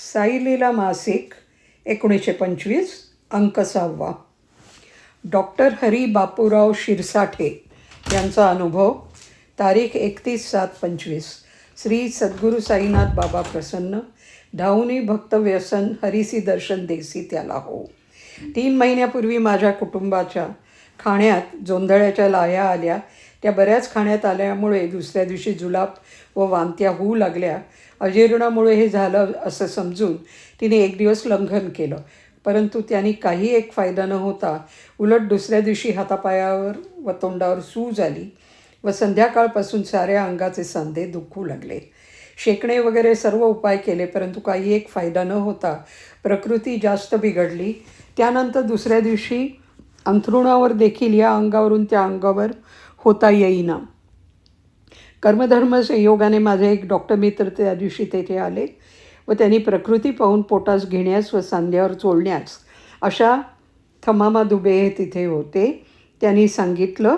साईलीला मासिक 1925 अंक 6. डॉक्टर हरी बापूराव शिरसाठे यांचा अनुभव. तारीख 31/7/25. श्री सद्गुरू साईनाथ बाबा प्रसन्न. धावनी भक्त व्यसन हरिसी दर्शन देसी त्याला हो. 3 महिन्यापूर्वी माझ्या कुटुंबाच्या खाण्यात जोंधळ्याच्या लाया आल्या. त्या बऱ्याच खाण्यात आल्यामुळे दुसऱ्या दिवशी जुलाब व वांत्या होऊ लागल्या. अजीर्णामुळे हे झालं असं समजून तिने एक दिवस लंघन केलं, परंतु त्यांनी काही एक फायदा न होता उलट दुसऱ्या दिवशी हातापायावर व तोंडावर सूज आली व संध्याकाळपासून साऱ्या अंगाचे सांधे दुखू लागले. शेकणे वगैरे सर्व उपाय केले, परंतु काही एक फायदा न होता प्रकृती जास्त बिघडली. त्यानंतर दुसऱ्या दिवशी अंथरुणावर देखील या अंगावरून त्या अंगावर होता येईना. कर्मधर्म संयोगाने माझे एक डॉक्टर मित्र त्या दिवशी तेथे आले व त्यांनी प्रकृती पाहून पोटास घेण्यास व सांध्यावर चोळण्यास अशा थमामा दुबे हे तिथे होते. त्यांनी सांगितलं,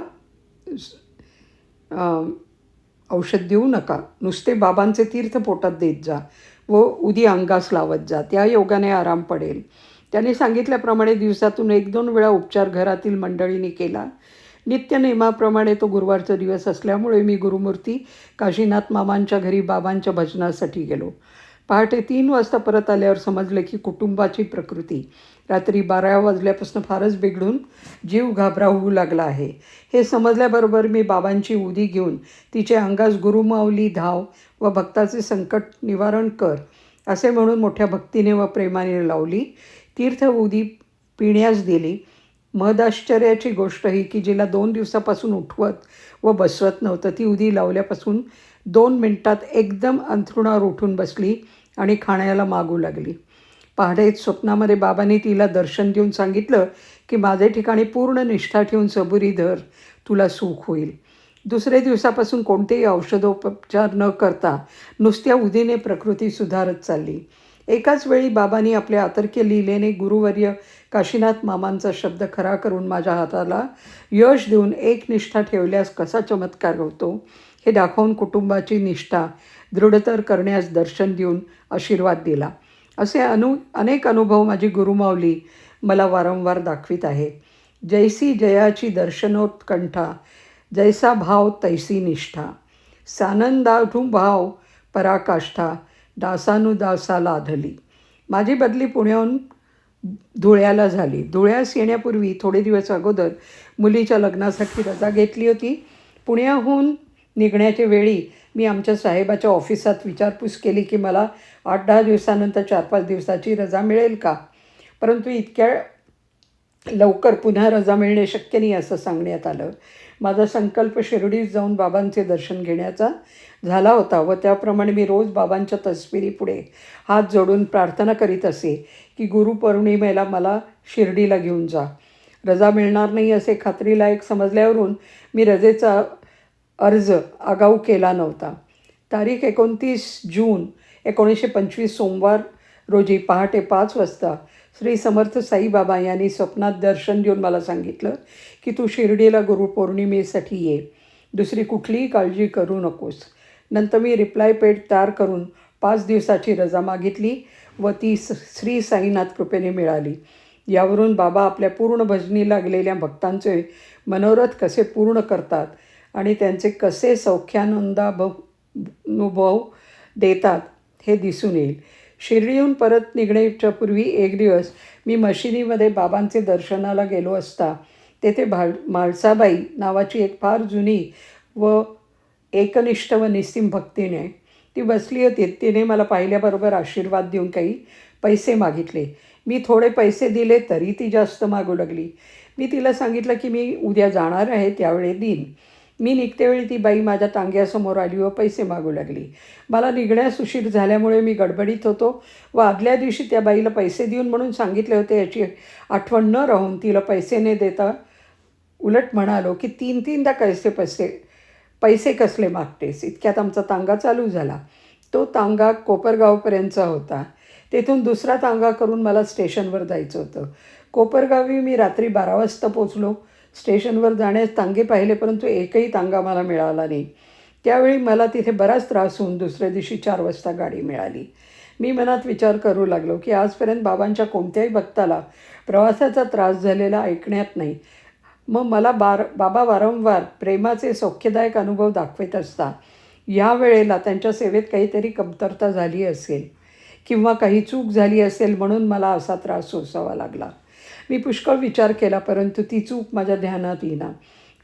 औषध देऊ नका, नुसते बाबांचे तीर्थ पोटात देत जा व उदी अंगास लावत जा, त्या योगाने आराम पडेल. त्यांनी सांगितल्याप्रमाणे दिवसातून 1-2 वेळा उपचार घरातील मंडळींनी केला. नित्यनेमाप्रमाणे तो गुरुवारचा दिवस असल्यामुळे मी गुरुमूर्ती काशीनाथ मामांच्या घरी बाबांच्या भजनासाठी गेलो. पहाटे 3 वाजता परत आल्यावर समजले की कुटुंबाची प्रकृती रात्री 12 वाजल्यापासून फारच बिघडून जीव घाबरा होऊ लागला आहे. हे समजल्याबरोबर मी बाबांची उदी घेऊन तिचे अंगास गुरुमाऊली धाव व भक्ताचे संकट निवारण कर असे म्हणून मोठ्या भक्तीने व प्रेमाने लावली. तीर्थ उदी पिण्यास दिली. महदाश्चर्याची गोष्ट ही की जिला 2 दिवसापासून उठवत व बसवत नव्हतं, ती उदी लावल्यापासून 2 मिनिटात एकदम अंथरुणावर उठून बसली आणि खाण्याला मागू लागली. पहाटेच स्वप्नामध्ये बाबांनी तिला दर्शन देऊन सांगितलं की माझे ठिकाणी पूर्ण निष्ठा ठेवून सबुरी धर, तुला सुख होईल. दुसऱ्या दिवसापासून कोणतेही औषधोपचार न करता नुसत्या उदीने प्रकृती सुधारत चालली. एकाच वेळी बाबांनी आपल्या अतर्क्य लीलेने गुरुवर्य काशीनाथ मामांचा शब्द खरा करून माझ्या हाताला यश देऊन एक निष्ठा ठेवल्यास कसा चमत्कार होतो हे दाखवून कुटुंबाची निष्ठा दृढतर करण्यास दर्शन देऊन आशीर्वाद दिला. असे अनेक अनुभव माझी गुरुमाऊली मला वारंवार दाखवित आहे. जैसी जयाची दर्शनोत्कंठा, जैसा भाव तैसी निष्ठा, सानंदानुभव पराकाष्ठा, दासानुदासा लाधली. माझी बदली पुण्याहून धुळ्याला झाली. धुळ्यास येण्यापूर्वी थोडे दिवस अगोदर मुलीच्या लग्नासाठी रजा घेतली होती. पुण्याहून निघण्याच्या वेळी मी आमच्या साहेबाच्या ऑफिसात विचारपूस केली की मला 8-10 दिवसानंतर 4-5 दिवसाची रजा मिळेल का, परंतु इतक्या लवकर पुन्हा रजा मिळणे शक्य नाही असं सांगण्यात आलं. माझा संकल्प शिर्डीत जाऊन बाबांचे दर्शन घेण्याचा झाला होता व त्याप्रमाणे मी रोज बाबांच्या तस्बिरीपुढे हात जोडून प्रार्थना करीत असे की गुरुपौर्णिमेला मला शिर्डीला घेऊन जा. रजा मिळणार नाही असे खात्रीलायक समजल्यावरून मी रजेचा अर्ज आगाऊ केला नव्हता. तारीख 29 जून 1925 सोमवार रोजी पहाटे 5 वाजता श्री समर्थ साईबाबा यांनी स्वप्नात दर्शन देऊन मला सांगितलं की तू शिर्डीला गुरुपौर्णिमेसाठी ये, दुसरी कुठलीही काळजी करू नकोस. नंतर मी रिप्लाय पेड तयार करून 5 दिवसाची रजा मागितली व ती श्री साईनाथ कृपेने मिळाली. यावरून बाबा आपल्या पूर्ण भजनी लागलेल्या भक्तांचे मनोरथ कसे पूर्ण करतात आणि त्यांचे कसे सौख्यानंदानुभव देतात हे दिसून येईल. शिर्डीहून परत निघण्याच्या पूर्वी एक दिवस मी मशिदीमध्ये बाबांचे दर्शनाला गेलो असता तेथे म्हाळसाबाई नावाची एक फार जुनी व एकनिष्ठ व निस्सीम भक्तीने ती बसली होती. तिने मला पाहिल्याबरोबर आशीर्वाद देऊन काही पैसे मागितले. मी थोडे पैसे दिले तरी ती जास्त मागू लागली. मी तिला सांगितलं की मी उद्या जाणार आहे, त्यावेळी देईन. मी निघतेवेळी ती बाई माझ्या टांग्यासमोर आली व पैसे मागू लागली. मला निघण्यास उशीर झाल्यामुळे मी गडबडीत होतो व आदल्या दिवशी त्या बाईला पैसे देऊन म्हणून सांगितले होते याची आठवण न राहून तिला पैसे न देता उलट म्हणालो की 3-3दा पैसे कसले मागतेस. इतक्यात आमचा तांगा चालू झाला. तो तांगा कोपरगावपर्यंतचा होता. तेथून दुसरा तांगा करून मला स्टेशनवर जायचं होतं. कोपरगावी मी रात्री 12 वाजता पोचलो. स्टेशनवर जाण्यास तांगे पाहिले, परंतु एकही तांगा मला मिळाला नाही. त्यावेळी मला तिथे बराच त्रास होऊन दुसऱ्या दिवशी 4 वाजता गाडी मिळाली. मी मनात विचार करू लागलो की आजपर्यंत बाबांच्या कोणत्याही भक्ताला प्रवासाचा त्रास झालेला ऐकण्यात नाही. मग मला बाबा वारंवार प्रेमाचे सौख्यदायक अनुभव दाखवत असता. या वेळेला त्यांच्या सेवेत काहीतरी कमतरता झाली असेल किंवा काही चूक झाली असेल म्हणून मला असा त्रास सोसावा लागला. मी पुष्कळ विचार केला, परंतु ती चूक माझ्या ध्यानात येईना.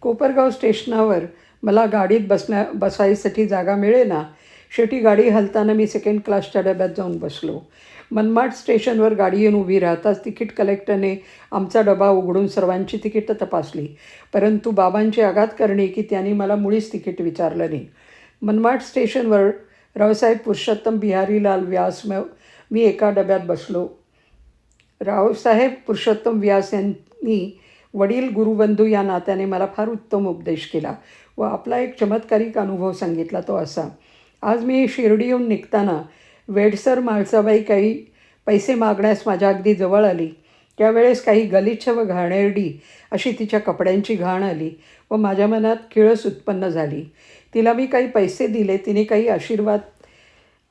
कोपरगाव स्टेशनावर मला गाडीत बसायसाठी जागा मिळेना. शेवटी गाडी हलताना मी सेकंड क्लासच्या डब्यात जाऊन बसलो. मनमाड स्टेशनवर गाडी येऊन उभी राहताच तिकीट कलेक्टरने आमचा डबा उघडून सर्वांची तिकीटं तपासली. परंतु बाबांची आघात करणे की त्यांनी मला मुळीच तिकीट विचारलं नाही. मनमाड स्टेशनवर रावसाहेब पुरुषोत्तम बिहारीलाल व्यास मी एका डब्यात बसलो. रावसाहेब पुरुषोत्तम व्यास यांनी वडील गुरुबंधू या नात्याने मला फार उत्तम उपदेश केला व आपला एक चमत्कारिक अनुभव सांगितला. तो असा: आज मी शिर्डीहून निघताना वेडसर माळसाबाई काही पैसे मागण्यास माझ्या अगदी जवळ आली. त्यावेळेस काही गलिच्छ व घाणेरडी अशी तिच्या कपड्यांची घाण आली व माझ्या मनात किळस उत्पन्न झाली. तिला मी काही पैसे दिले. तिने काही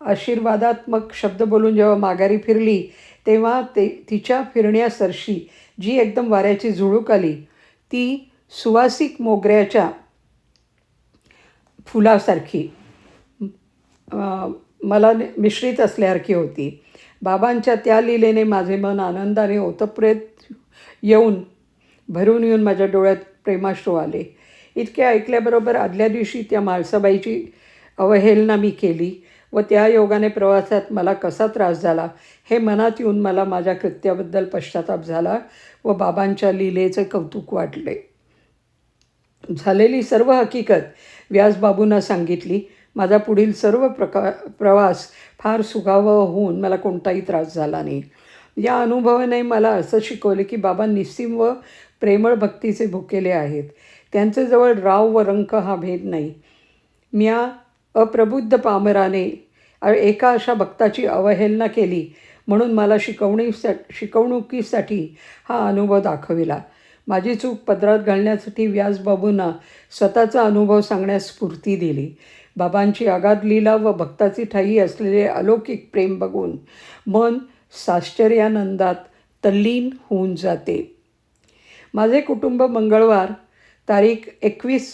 आशीर्वादात्मक शब्द बोलून जेव्हा माघारी फिरली तेव्हा तिच्या फिरण्यासरशी जी एकदम वाऱ्याची झुळूक आली ती सुवासिक मोगऱ्याच्या फुलासारखी मला मिश्रित असल्यासारखी होती. बाबांच्या त्या लीलेने माझे मन आनंदाने ओतप्रेत भरून येऊन माझ्या डोळ्यात प्रेमाश्रू आले. इतके ऐकल्याबरोबर आदल्या दिवशी त्या माळसाबाईची अवहेलना मी केली व त्या योगाने प्रवासात मला कसा त्रास झाला हे मनात येऊन मला माझ्या कृत्याबद्दल पश्चाताप झाला व बाबांच्या लीलेचे कौतुक वाटले. झालेली सर्व हकीकत व्यासबाबूंना सांगितली. माझा पुढील सर्व प्रवास फार सुखावह होऊन मला कोणताही त्रास झाला नाही. या अनुभवाने मला असं शिकवले की बाबा निस्सीम व प्रेमळ भक्तीचे भुकेले आहेत. त्यांच्याजवळ राव व रंक हा भेद नाही. म्या अप्रबुद्ध पामराने एका अशा भक्ताची अवहेलना केली म्हणून मला शिकवणुकीसाठी हा अनुभव दाखविला. माझी चूक पदरात घालण्यासाठी व्यासबाबूंना स्वतःचा अनुभव सांगण्यास स्फूर्ती दिली. बाबांची अगाध लीला व भक्ताची ठायी असलेले अलौकिक प्रेम बघून मन साश्चर्यानंदात तल्लीन होऊन जाते. माझे कुटुंब मंगळवार तारीख 21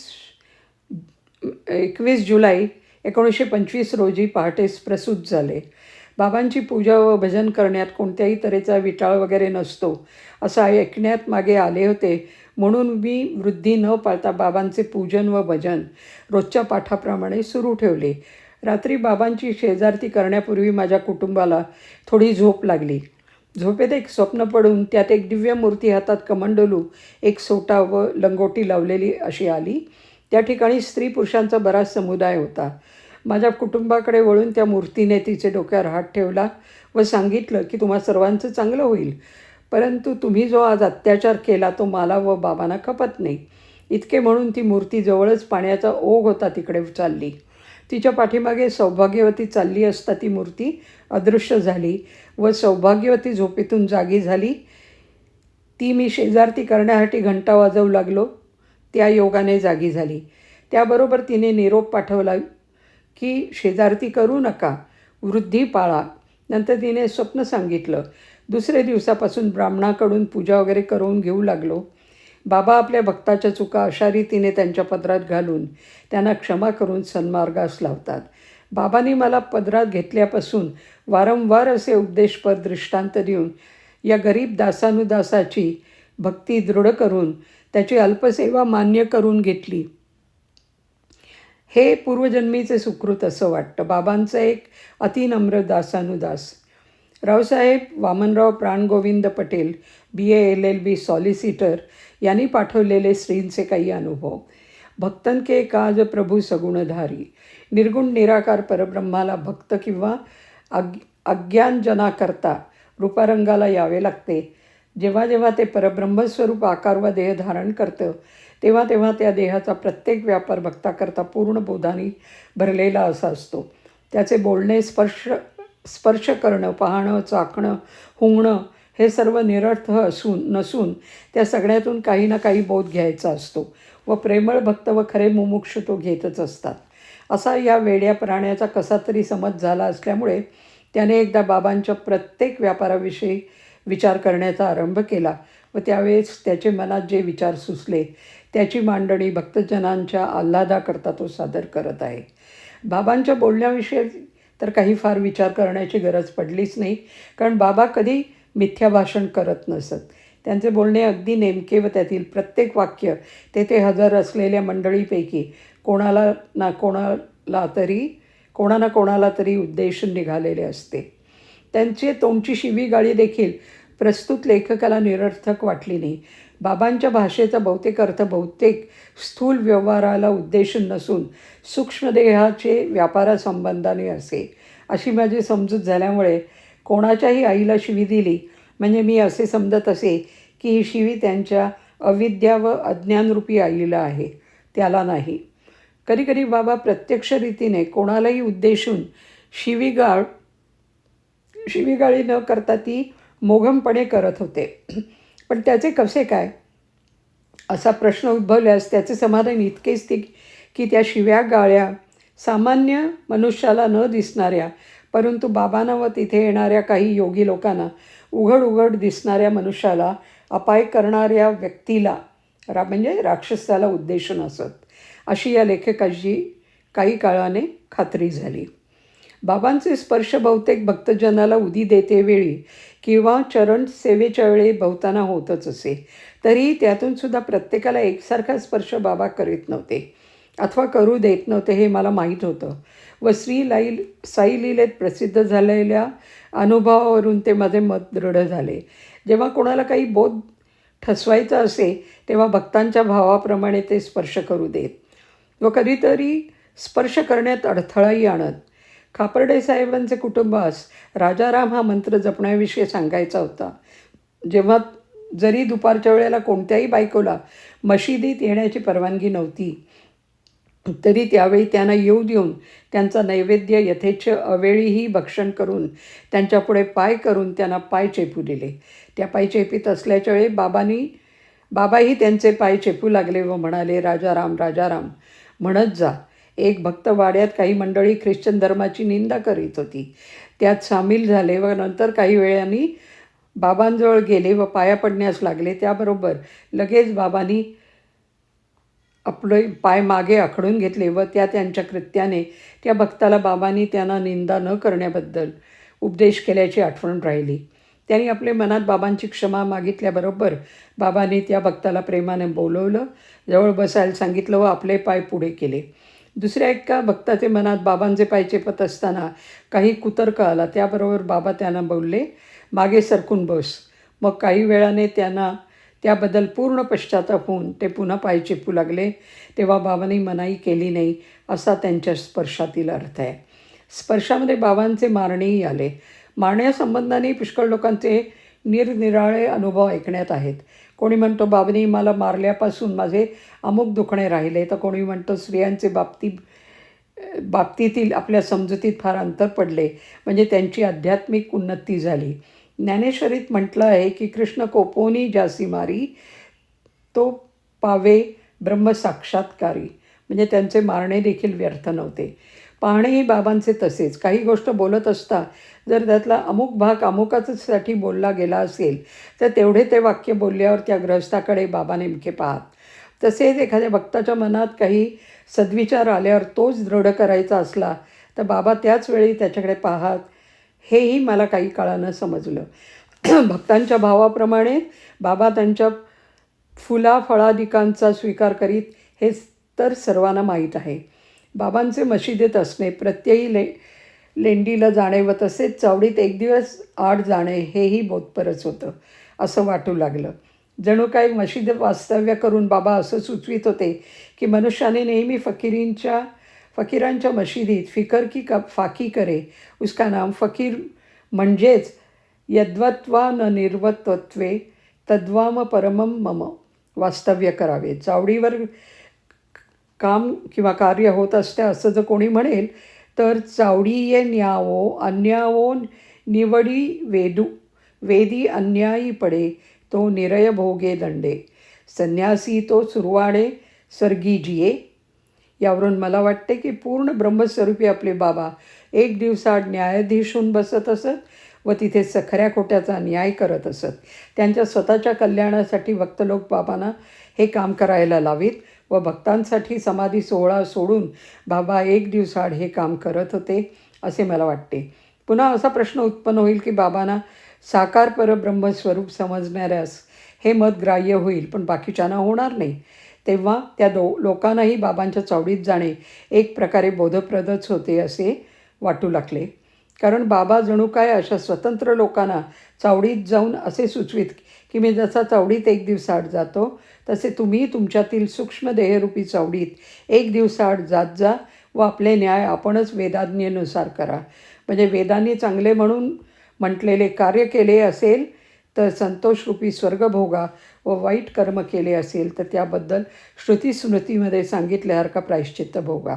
जुलै 1925 रोजी पहाटेस प्रसूत झाले. बाबांची पूजा व भजन करण्यात कोणत्याही तऱ्हेचा विटाळ वगैरे नसतो असं ऐकण्यात मागे आले होते, म्हणून मी वृद्धी न पाळता बाबांचे पूजन व भजन रोजच्या पाठाप्रमाणे सुरू ठेवले. रात्री बाबांची शेजारती करण्यापूर्वी माझ्या कुटुंबाला थोडी झोप लागली. झोपेत एक स्वप्न पडून त्यात एक दिव्य मूर्ती हातात कमंडलू, एक सोटा व लंगोटी लावलेली अशी आली. त्या ठिकाणी स्त्री पुरुषांचा बराच समुदाय होता. माझ्या कुटुंबाकडे वळून त्या मूर्तीने तिचे डोक्यावर हात ठेवला व सांगितलं की तुम्हा सर्वांचं चांगलं होईल, परंतु तुम्ही जो आज अत्याचार केला तो मला व बाबांना खपत नाही. इतके म्हणून ती मूर्ती जवळच पाण्याचा ओघ होता तिकडे चालली. तिच्या पाठीमागे सौभाग्यवती चालली असता ती मूर्ती अदृश्य झाली व सौभाग्यवती झोपेतून जागी झाली. ती मी शेजारती करण्यासाठी घंटा वाजवू लागलो त्या योगाने जागी झाली. त्याबरोबर तिने निरोप पाठवला की शेजारती करू नका, वृद्धी पाळा. नंतर तिने स्वप्न सांगितलं. दुसऱ्या दिवसापासून ब्राह्मणाकडून पूजा वगैरे करून घेऊ लागलो. बाबा आपल्या भक्ताच्या चुका अशा रीतीने त्यांच्या पदरात घालून त्यांना क्षमा करून सन्मार्गास लावतात. बाबांनी मला पदरात घेतल्यापासून वारंवार असे उपदेशपर दृष्टांत देऊन या गरीब दासानुदासाची भक्ती दृढ करून त्याची अल्पसेवा मान्य करून घेतली. हे पूर्वजन्मीचे सुकृत असं वाटतं. बाबांचा एक अतिनम्र दासानुदास. Raosaheb Wamanrao Prangovind Patel BA LLB solicitor यांनी पाठवलेले श्रींचे काही अनुभव. भक्तन के काज प्रभू सगुणधारी. निर्गुण निराकार परब्रह्माला भक्त किंवा अज्ञानजनाकरता रूपारंगाला यावे लागते. जेव्हा जेव्हा ते परब्रह्मस्वरूप आकार व देह धारण करतं तेव्हा तेव्हा त्या देहाचा प्रत्येक व्यापार भक्ताकरता पूर्ण बोधाने भरलेला असा असतो. त्याचे बोलणे, स्पर्श करणं, पाहणं, चाखणं, हुंगणं हे सर्व निरर्थ नसून त्या सगळ्यातून काही ना काही बोध घ्यायचा असतो व प्रेमळ भक्त व खरे मुमुक्ष तो घेतच असतात. असा या वेड्या प्राण्याचा कसा तरी समज झाला असल्यामुळे त्याने एकदा बाबांच्या प्रत्येक व्यापाराविषयी विचार करण्याचा आरंभ केला व त्यावेळेस त्याचे मनात जे विचार सुचले त्याची मांडणी भक्तजनांच्या आल्हादाकरता तो सादर करत आहे. बाबांच्या बोलण्याविषयी तर काही फार विचार करण्याची गरज पडलीच नाही, कारण बाबा कधी मिथ्या भाषण करत नसत. त्यांचे बोलणे अगदी नेमके व त्यातील प्रत्येक वाक्य तेथे हजर असलेल्या मंडळीपैकी कोणा ना कोणाला तरी उद्देशून निघालेले असते. त्यांची तोंडची शिवीगाळी देखील प्रस्तुत लेखकाला निरर्थक वाटली नाही. बाबांच्या भाषेचा बहुतेक अर्थ बहुतेक स्थूल व्यवहाराला उद्देशून नसून सूक्ष्मदेहाचे व्यापारासंबंधाने असे, अशी माझी समजूत झाल्यामुळे कोणाच्याही आईला शिवी दिली म्हणजे मी असे समजत असे की ही शिवी त्यांच्या अविद्या व अज्ञानरूपी आईला आहे, त्याला नाही. कधीकधी बाबा प्रत्यक्ष रीतीने कोणालाही उद्देशून शिवीगाळी न करता ती मोघमपणे करत होते. पण त्याचे कसे काय असा प्रश्न उद्भवल्यास त्याचे समाधान इतकेच की त्या शिव्या गाळ्या सामान्य मनुष्याला न दिसणाऱ्या, परंतु बाबांना व तिथे येणाऱ्या काही योगी लोकांना उघड दिसणाऱ्या मनुष्याला अपाय करणाऱ्या व्यक्तीला म्हणजे राक्षसाला उद्देशून असत, अशी या लेखकाची काही काळाने खात्री झाली. बाबांचे स्पर्श बहुतेक भक्तजनाला उदी देतेवेळी किंवा चरण सेवेच्या वेळी बहुतांना होतच असे. तरीही त्यातूनसुद्धा प्रत्येकाला एकसारखा स्पर्श बाबा करीत नव्हते अथवा करू देत नव्हते हे मला माहीत होतं व साईलीलेत प्रसिद्ध झालेल्या अनुभवावरून ते माझे मत दृढ झाले. जेव्हा कोणाला काही बोध ठसवायचा असे तेव्हा भक्तांच्या भावाप्रमाणे ते स्पर्श करू देत व कधीतरी स्पर्श करण्यात अडथळाही आणत. खापर्डे साहेबांचे कुटुंबास राजाराम हा मंत्र जपण्याविषयी सांगायचा होता. जेव्हा जरी दुपारच्या वेळेला कोणत्याही बायकोला मशिदीत येण्याची परवानगी नव्हती, तरी त्यावेळी त्यांना येऊ देऊन त्यांचा नैवेद्य यथेच्छ अवेळीही भक्षण करून त्यांच्यापुढे पाय करून त्यांना पाय चेपू दिले. त्या पाय चेपीत असल्याच्या वेळी बाबाही त्यांचे पाय चेपू लागले व म्हणाले, राजाराम राजाराम म्हणत जा. एक भक्त वाड्यात काही मंडळी ख्रिश्चन धर्माची निंदा करीत होती, त्यात सामील झाले व नंतर काही वेळाने बाबांजवळ गेले व पाया पडण्यास लागले. त्याबरोबर लगेच बाबांनी आपले पाय मागे आखडून घेतले व त्यांच्या कृत्याने त्या भक्ताला बाबांनी त्यांना निंदा न करण्याबद्दल उपदेश केल्याची आठवण राहिली. त्यांनी आपल्या मनात बाबांची क्षमा मागितल्याबरोबर बाबांनी त्या भक्ताला प्रेमाने बोलवलं, जवळ बसायला सांगितलं व आपले पाय पुढे केले. दुसऱ्या एका भक्ताचे मनात बाबांचे पाय चेपत असताना काही कुतर्क आला. त्याबरोबर बाबा त्यांना बोलले, मागे सरकून बस. मग काही वेळाने त्यांना त्याबद्दल पूर्ण पश्चाताप होऊन ते पुन्हा पाय चेपू लागले. तेव्हा बाबांनी मनाई केली नाही असा त्यांच्या स्पर्शातील अर्थ आहे. स्पर्शामध्ये बाबांचे मारणेही आले. मारण्यासंबंधाने पुष्कळ लोकांचे निरनिराळे अनुभव ऐकण्यात आहेत. कोणी म्हणतो बाबांनी मला मारल्यापासून माझे अमुक दुखणे राहिले, तर कोणी म्हणतो स्त्रियांचे बाबतीतील आपल्या समजुतीत फार अंतर पडले म्हणजे त्यांची आध्यात्मिक उन्नती झाली. ज्ञानेश्वरीत म्हटलं आहे की कृष्ण कोपोनी जासी मारी तो पावे ब्रह्मसाक्षात्कारी, म्हणजे त्यांचे मारणे देखील व्यर्थ नव्हते. पाहणेही बाबांचे तसेच. काही गोष्ट बोलत असता जर त्यातला अमुक भाग अमुकाचसाठी बोलला गेला असेल तर तेवढे ते वाक्य बोलल्यावर त्या गृहस्थाकडे बाबा नेमके पाहत. तसेच एखाद्या भक्ताच्या मनात काही सद्विचार आल्यावर तोच दृढ करायचा असला तर बाबा त्याच वेळी त्याच्याकडे पाहत, हेही मला काही काळानं समजलं. भक्तांच्या भावाप्रमाणे बाबा त्यांच्या फुलाफळादिकांचा स्वीकार करीत हे तर सर्वांना माहीत आहे. बाबांचे मशिदीत असणे, प्रत्ययी लेंडीला जाणे व तसेच चावडीत एक दिवस आड जाणे हेही बोधपरच होतं असं वाटू लागलं. जणू काही मशिदीत वास्तव्य करून बाबा असं सुचवित होते की मनुष्याने नेहमी फकीरांच्या मशिदीत फिकर की फाकी करे उसका नाम फकीर, म्हणजेच यद्वत्वा न निर्वत्वत्वे तद्वाम परमम मम वास्तव्य करावे. चावडीवर काम किंवा कार्य होत असते असं जर कोणी म्हणेल तर चावडीये न्यावो अन्यावो निवडी वेदी अन्यायी पडे तो निरय भोगे दंडे संन्यासी तो सुरवाडे स्वर्गी जिये. यावरून मला वाटते की पूर्ण ब्रह्मस्वरूपी आपले बाबा एक दिवसाआड न्यायाधीश होऊन बसत असत व तिथे खऱ्या खोट्याचा न्याय करत असत. त्यांच्या स्वतःच्या कल्याणासाठी भक्त लोक बाबांना हे काम करायला लावीत व भक्तांसाठी समाधी सोहळा सोडून बाबा एक दिवसाआड हे काम करत होते असे मला वाटते. पुन्हा असा प्रश्न उत्पन्न होईल की बाबांना साकार परब्रह्मस्वरूप समजणाऱ्यास हे मत ग्राह्य होईल पण बाकीच्यांना होणार नाही. तेव्हा त्या लोकांनाही बाबांच्या चावडीत जाणे एक प्रकारे बोधप्रदच होते असे वाटू लागले. कारण बाबा जणू काय अशा स्वतंत्र लोकांना चावडीत जाऊन असे सुचवित की मी जसा चावडीत एक दिवसाआड जातो तसे तुम्ही तुमच्यातील सूक्ष्म देहरूपी चावडीत एक दिवसाआड जात जा व आपले न्याय आपणच वेदाज्ञेनुसार करा. म्हणजे वेदांनी चांगले म्हणून म्हटलेले कार्य केले असेल तर संतोषरूपी स्वर्ग भोगा व वाईट कर्म केले असेल तर त्याबद्दल श्रुतीस्मृतीमध्ये सांगितल्यासारखा प्रायश्चित्त भोगा.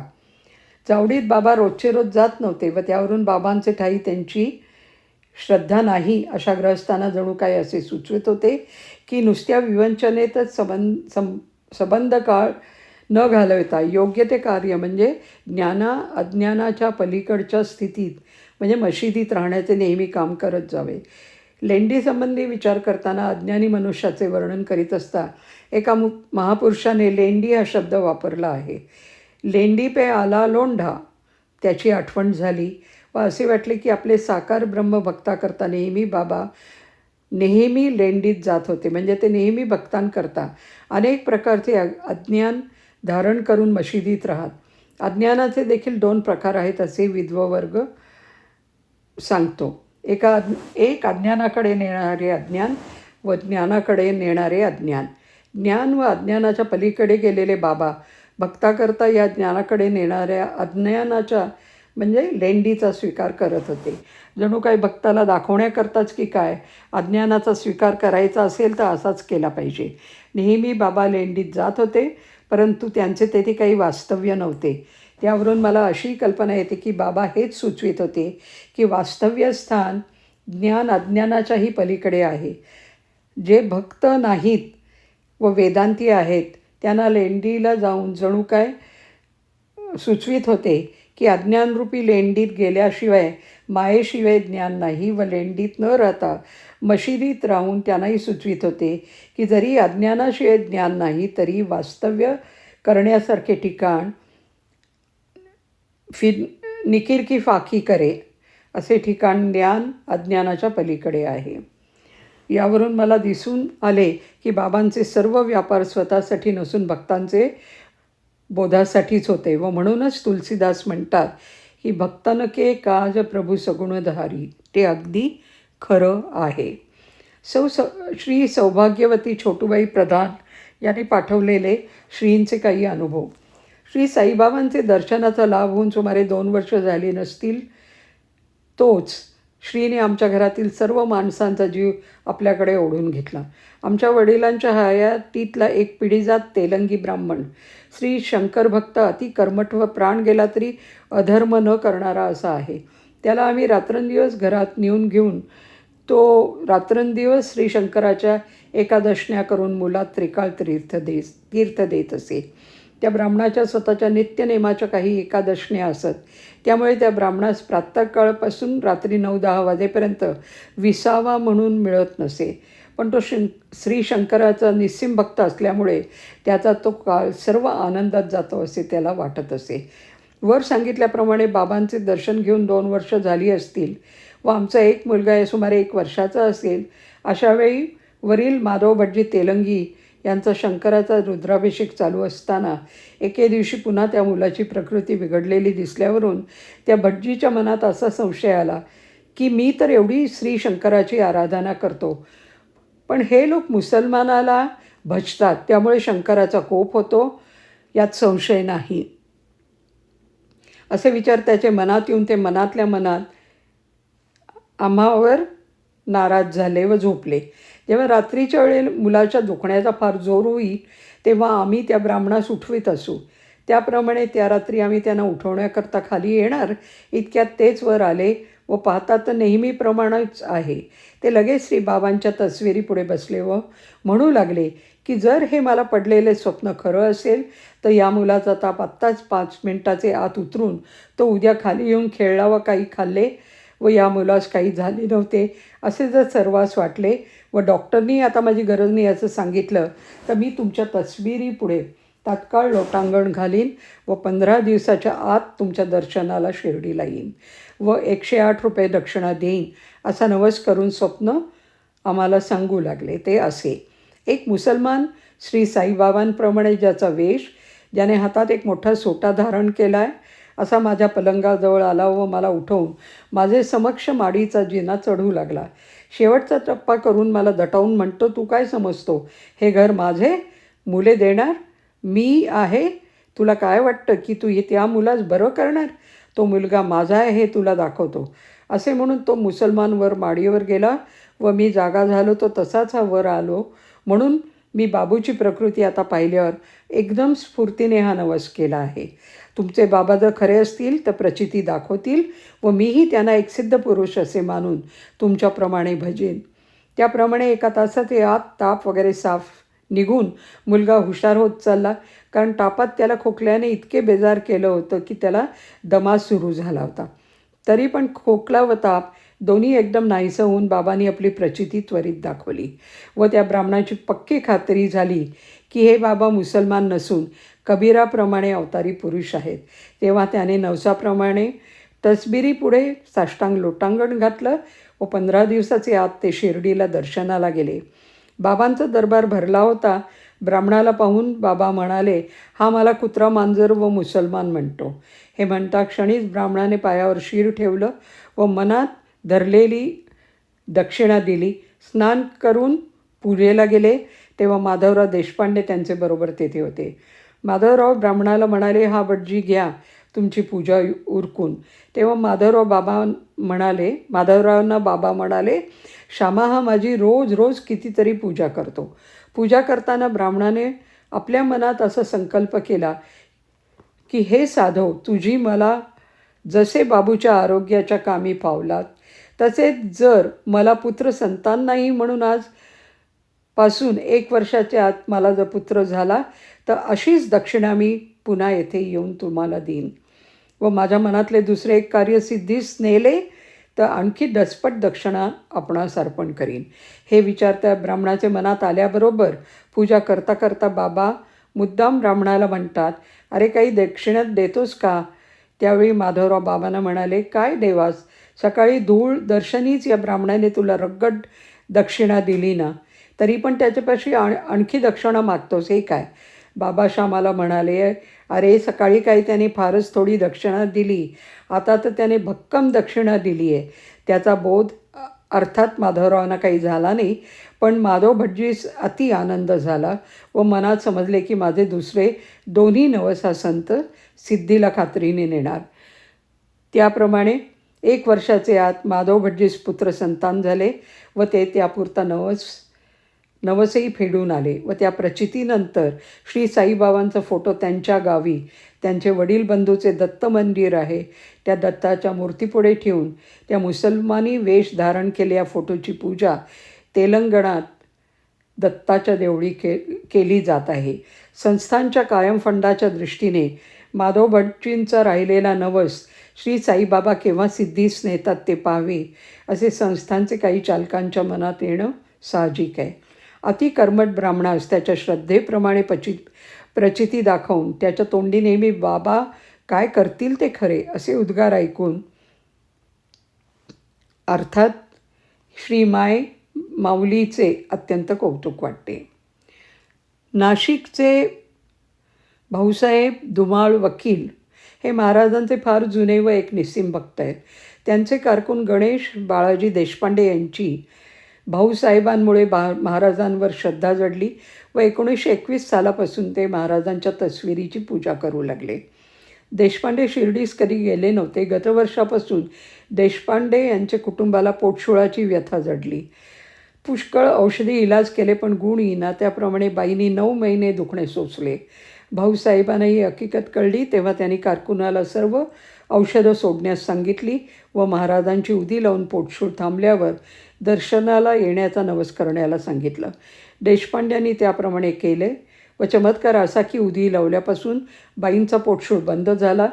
चावडीत बाबा रोजचे रोज जात नव्हते व त्यावरून बाबांचे ठाई त्यांची श्रद्धा नाही अशा ग्रहस्थांना जणू काय असे सुचवित होते की नुसत्या विवंचनेतच संबंध काळ न घालवता योग्य ते कार्य म्हणजे अज्ञानाच्या पलीकडच्या स्थितीत म्हणजे मशिदीत राहण्याचे नेहमी काम करत जावे. लेंडीसंबंधी विचार करताना अज्ञानी मनुष्याचे वर्णन करीत असता एका महापुरुषाने लेंडी हा शब्द वापरला आहे. लेंडी पे आला लोंढा त्याची आठवण झाली व असे वाटले की आपले साकार ब्रह्मभक्ता करता बाबा नेहमी लेंडीत जात होते. म्हणजे ते नेहमी भक्तांकरता अनेक प्रकारचे अज्ञान धारण करून मशिदीत राहत. अज्ञानाचे देखील 2 प्रकार आहेत असे विद्ववर्ग सांगतो. एक अज्ञानाकडे नेणारे अज्ञान व ज्ञानाकडे नेणारे अज्ञान. ज्ञान व अज्ञानाच्या पलीकडे गेलेले बाबा भक्ताकरता या ज्ञानाकडे नेणाऱ्या अज्ञानाच्या म्हणजे लेंडीचा स्वीकार करत होते. जणू काही भक्ताला दाखवण्याकरताच की काय अज्ञानाचा स्वीकार करायचा असेल तर असाच केला पाहिजे. नेहमी बाबा लेंडीत जात होते परंतु त्यांचे तेथे काही वास्तव्य नव्हते. त्यावरून मला अशी कल्पना येते की बाबा हेच सुचवित होते की वास्तव्यस्थान ज्ञान अज्ञानाच्याही पलीकडे आहे. जे भक्त नाहीत व वेदांती आहेत त्यांना लेंडीला जाऊन जणू काय सुचवित होते की अज्ञानरूपी लेंडीत गेल्याशिवाय मायेशिवाय ज्ञान नाही व लेंडीत न राहता मशिदीत राहून त्यांनाही सुचवित होते की जरी अज्ञानाशिवाय ज्ञान नाही तरी वास्तव्य करण्यासारखे ठिकाण निकिर की फाकी करे असे ठिकाण ज्ञान अज्ञानाच्या पलीकडे आहे. यावरून मला दिसून आले की बाबांचे सर्व व्यापार स्वतःसाठी नसून भक्तांचे बोधासाठीच होते व म्हणूनच तुलसीदास म्हणतात की भक्तन के काज प्रभू सगुणधारी. ते अगदी खरं आहे. श्री सौभाग्यवती छोटूबाई प्रधान यांनी पाठवलेले श्रींचे काही अनुभव. श्री साईबाबांचे दर्शनाचा लाभ होऊन सुमारे 2 वर्ष झाली नसतील तोच श्रीने आमच्या घरातील सर्व माणसांचा जीव आपल्याकडे ओढून घेतला. आमच्या वडिलांच्या हयातीतला एक पिढीजात तेलंगी ब्राह्मण श्री शंकर भक्त अति कर्मठ व प्राण गेला तरी अधर्म न करणारा असा आहे. त्याला आम्ही रात्रंदिवस घरात नेऊन घेऊन तो रात्रंदिवस श्री शंकराच्या एकादशण्या करून मुलात त्रिकाळ तीर्थ देत असे. त्या ब्राह्मणाच्या स्वतःच्या नित्यनेमाच्या काही एकादशण्या असत. त्यामुळे त्या ब्राह्मणास प्रातःकाळपासून रात्री 9-10 वाजेपर्यंत विसावा म्हणून मिळत नसे. पण तो श्री शंकराचा निस्सीम भक्त असल्यामुळे त्याचा तो काळ सर्व आनंदात जातो असे त्याला वाटत असे. वर सांगितल्याप्रमाणे बाबांचे दर्शन घेऊन 2 वर्ष झाली असतील व आमचा एक मुलगा सुमारे 1 वर्षाचा असेल. अशावेळी वरील माधव भटजी तेलंगी यांचा शंकराचा रुद्राभिषेक चालू असताना एके दिवशी पुन्हा त्या मुलाची प्रकृती बिघडलेली दिसल्यावरून त्या भटजीच्या मनात असा संशय आला की मी तर एवढी श्री शंकराची आराधना करतो पण हे लोक मुसलमानाला भजतात त्यामुळे शंकराचा कोप होतो यात संशय नाही. असे विचार त्याचे मनात येऊन ते मनातल्या मनात आम्हावर नाराज झाले व झोपले. जेव्हा रात्रीच्या वेळेला मुलाच्या दुखण्याचा फार जोर होईल तेव्हा आम्ही त्या ब्राह्मणास उठवीत असू. त्याप्रमाणे त्या रात्री आम्ही त्यांना उठवण्याकरता खाली येणार इतक्यात तेच वर आले व पाहता तर नेहमीप्रमाणेच आहे. ते लगेच श्रीबाबांच्या तस्विरीपुढे बसले व म्हणू लागले की जर हे मला पडलेले स्वप्न खरं असेल तर या मुलाचा ताप आत्ताच 5 मिनिटाचे आत उतरून तो उद्या खाली येऊन खेळला व काही खाल्ले व या मुलास काही झाले नव्हते असे जर सर्वांस वाटले व डॉक्टरनी आता माझी गरज नाही असं सांगितलं तर मी तुमच्या तस्विरीपुढे तात्काळ लोटांगण घालीन व 15 दिवसाच्या आत तुमच्या दर्शनाला शिर्डीला येईन व 108 रुपये दक्षिणा देईन असा नवस करून स्वप्न आम्हाला सांगू लागले. ते असे: एक मुसलमान श्री साईबाबांप्रमाणे ज्याचा वेश, ज्याने हातात एक मोठा सोटा धारण केला आहे, असा माझ्या पलंगाजवळ आला व मला उठवून माझे समक्ष माडीचा जिना चढू लागला. शेवटचा टप्पा करून मला दटावून म्हणतो, तू काय समजतो, हे घर माझे, मुले देणार मी आहे? तुला काय वाटतं की तू त्या मुलास बरं करणार? तो मुलगा माझा आहे हे तुला दाखवतो. असे म्हणून तो मुसलमान वर माडीवर गेला व मी जागा झालो तो तसाच हा वर आलो. म्हणून मी बाबूची प्रकृती आता पाहिल्यावर एकदम स्फूर्तीने हा नवस केला आहे. तुमचे बाबा जर खरे असतील तर प्रचिती दाखवतील व मीही त्यांना एक सिद्ध पुरुष असे मानून तुमच्याप्रमाणे भजेन. त्याप्रमाणे एका तासात आत ताप वगैरे साफ निघून मुलगा हुशार होत चालला. कारण तापात त्याला खोकल्याने इतके बेजार केलं होतं की त्याला दमा सुरू झाला होता. तरी पण खोकला व ताप दोन्ही एकदम नाहीसं होऊन बाबांनी आपली प्रचिती त्वरित दाखवली व त्या ब्राह्मणाची पक्की खात्री झाली की हे बाबा मुसलमान नसून कबीराप्रमाणे अवतारी पुरुष आहेत. तेव्हा त्याने नवसाप्रमाणे तसबिरीपुढे साष्टांग लोटांगण घातलं व 15 दिवसाचे आत ते शिर्डीला दर्शनाला गेले. बाबांचा दरबार भरला होता. ब्राह्मणाला पाहून बाबा म्हणाले, हा मला कुत्रा मांजर व मुसलमान म्हणतो. हे म्हणता क्षणीच ब्राह्मणाने पायावर शीर ठेवलं व मनात धरलेली दक्षिणा दिली. स्नान करून पूजेला गेले तेव्हा माधवराव देशपांडे त्यांच्याबरोबर तेथे होते. माधवराव ब्राह्मणाला म्हणाले, हा भटजी घ्या तुमची पूजा उरकून. तेव्हा माधवरावांना बाबा म्हणाले, श्यामा हा माझी रोज रोज कितीतरी पूजा करतो. पूजा करताना ब्राह्मणाने आपल्या मनात असा संकल्प केला की हे साधव, तुझी मला जसे बाबूच्या आरोग्याच्या कामी पावलात तसेच जर मला पुत्र संतान नाही म्हणून आजपासून 1 वर्षाच्या आत मला जर पुत्र झाला तर अशीच दक्षिणा मी पुन्हा येथे येऊन तुम्हाला देईन व माझ्या मनातले दुसरे एक कार्य सिद्धीस नेले तर आणखी दसपट दक्षिणा आपणास अर्पण करीन. हे विचार त्या ब्राह्मणाच्या मनात आल्याबरोबर पूजा करता करता बाबा मुद्दाम ब्राह्मणाला म्हणतात, अरे काही दक्षिणात देतोस का? त्यावेळी माधवराव बाबांना म्हणाले, काय देवास, सकाळी धूळ दर्शनीच या ब्राह्मणाने तुला रगड दक्षिणा दिली ना, तरी पण त्याच्यापाशी आणखी दक्षिणा मागतोस, हे काय? बाबा श्यामाला म्हणाले, अरे सकाळी काही त्याने फारच थोडी दक्षिणा दिली, आता तर त्याने भक्कम दक्षिणा दिली आहे. त्याचा बोध अर्थात माधवरावांना काही झाला नाही, पण माधव भटजीस अति आनंद झाला व मनात समजले की माझे दुसरे दोन्ही नवस हा संत सिद्धीला खात्रीने नेणार. त्याप्रमाणे 1 वर्षाचे आत माधव भटजीस पुत्र संतान झाले व ते त्यापुरता नवसही फेडून आले व त्या प्रचितीनंतर श्री साईबाबांचा फोटो त्यांच्या गावी त्यांचे वडील बंधूचे दत्त मंदिर आहे त्या दत्ताच्या मूर्तीपुढे ठेवून त्या मुसलमानी वेश धारण केलेल्या फोटोची पूजा तेलंगणात दत्ताच्या देवळी केली जात आहे. संस्थांच्या कायम फंडाच्या दृष्टीने माधव भटजींचा राहिलेला नवस श्री साईबाबा केव्हा सिद्धीस नेतात ते पाहावे असे संस्थांचे काही चालकांच्या मनात येणं साहजिक आहे. अति कर्मठ ब्राह्मणास त्याच्या श्रद्धेप्रमाणे प्रचिती दाखवून त्याच्या तोंडी नेहमी बाबा काय करतील ते खरे असे उद्गार ऐकून अर्थात श्रीमाय माऊलीचे अत्यंत कौतुक वाटते. नाशिकचे भाऊसाहेब धुमाळ वकील हे महाराजांचे फार जुने व एक निस्सीम भक्त आहेत. त्यांचे कारकून गणेश बाळाजी देशपांडे यांची भाऊसाहेबांमुळे महाराजांवर श्रद्धा जडली व 1921 सालापासून ते महाराजांच्या तस्विरीची पूजा करू लागले. देशपांडे शिर्डीस कधी गेले नव्हते. गतवर्षापासून देशपांडे यांच्या कुटुंबाला पोटशुळाची व्यथा जडली. पुष्कळ औषधी इलाज केले पण गुण येईना. त्याप्रमाणे बाईंनी 9 महिने दुखणे सोसले भाऊसाहेबांना ही हकीकत कळली तेव्हा त्यांनी कारकुनाला सर्व औषधं सोडण्यास सांगितली व महाराजांची उदी लावून पोटशूळ थांबल्यावर दर्शनाला येण्याचा नवस करण्याला सांगितलं. देशपांड्यांनी त्याप्रमाणे केले व चमत्कार असा की उदी लावल्यापासून बाईंचा पोटशूळ बंद झाला.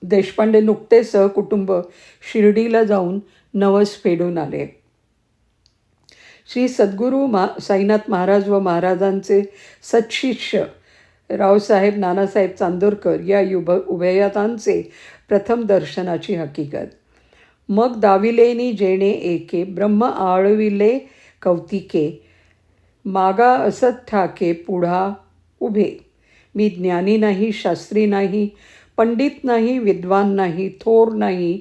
देशपांडे नुकतेच सहकुटुंब शिर्डीला जाऊन नवस फेडून आले. श्री सद्गुरू साईनाथ महाराज व महाराजांचे सत्शिष्य रावसाहेब नानासाहेब चांदोरकर या उभयतांचे प्रथम दर्शनाची हकीकत. मग दाविलेनी जेणे एके ब्रह्म आळविले कौतिके मागा असत ठाके पुढा उभे. मी ज्ञानी नाही, शास्त्री नाही, पंडित नाही, विद्वान नाही, थोर नाही.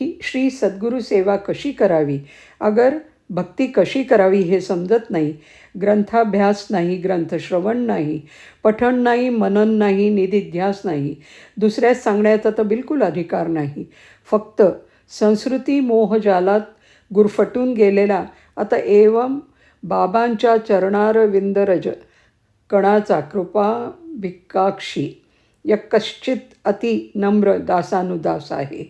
ही श्री सद्गुरू सेवा कशी करावी, अगर भक्ती कशी करावी हे समजत नाही. ग्रंथाभ्यास नाही, ग्रंथश्रवण नाही, पठण नाही, मनन नाही, निधिध्यास नाही, दुसऱ्याच सांगण्याचा तर बिलकुल अधिकार नाही. फक्त संस्कृती मोहजालात गुरफटून गेलेला आता एवम बाबांच्या चरणारविंदरज कणाचा कृपा भिक्काक्षी या कश्चित अति नम्र दासानुदास आहे.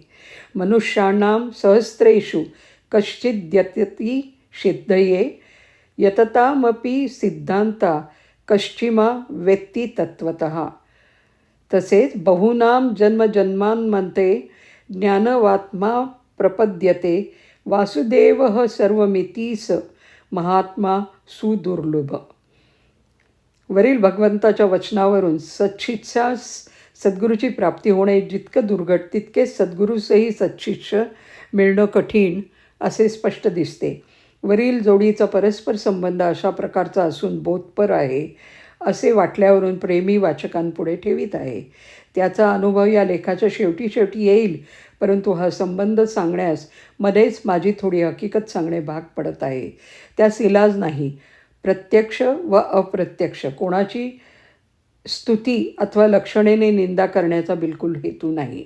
मनुष्याणां सहस्रेषु कश्चिद्यतती सिद्धये यततामपि सिद्धांता कश्चिमा वेत्ती तत्वतः. तसेच बहुनाम जन्मजन्मांमध्ये ज्ञानवात्मा प्रपद्यते वासुदेवः सर्वमितीस महात्मा सुदुर्लभ. वरील भगवंताच्या वचनावरून सच्छिष्यास सद्गुरूची प्राप्ती होणे जितकं दुर्घट तितकेच सद्गुरूसही सच्छिष्य मिळणं कठीण असे स्पष्ट दिसते. वरील जोडीचा परस्पर संबंध अशा प्रकारचा असून बोधपर आहे असे वाटल्यावरून प्रेमी वाचकांपुढे ठेवीत आहे. त्याचा अनुभव या लेखाच्या शेवटी येईल, परंतु हा संबंध सांगण्यास मध्येच माझी थोडी हकीकत सांगणे भाग पडत आहे. त्यास इलाज नाही. प्रत्यक्ष व अप्रत्यक्ष कोणाची स्तुती अथवा लक्षणेने निंदा करण्याचा बिलकुल हेतू नाही.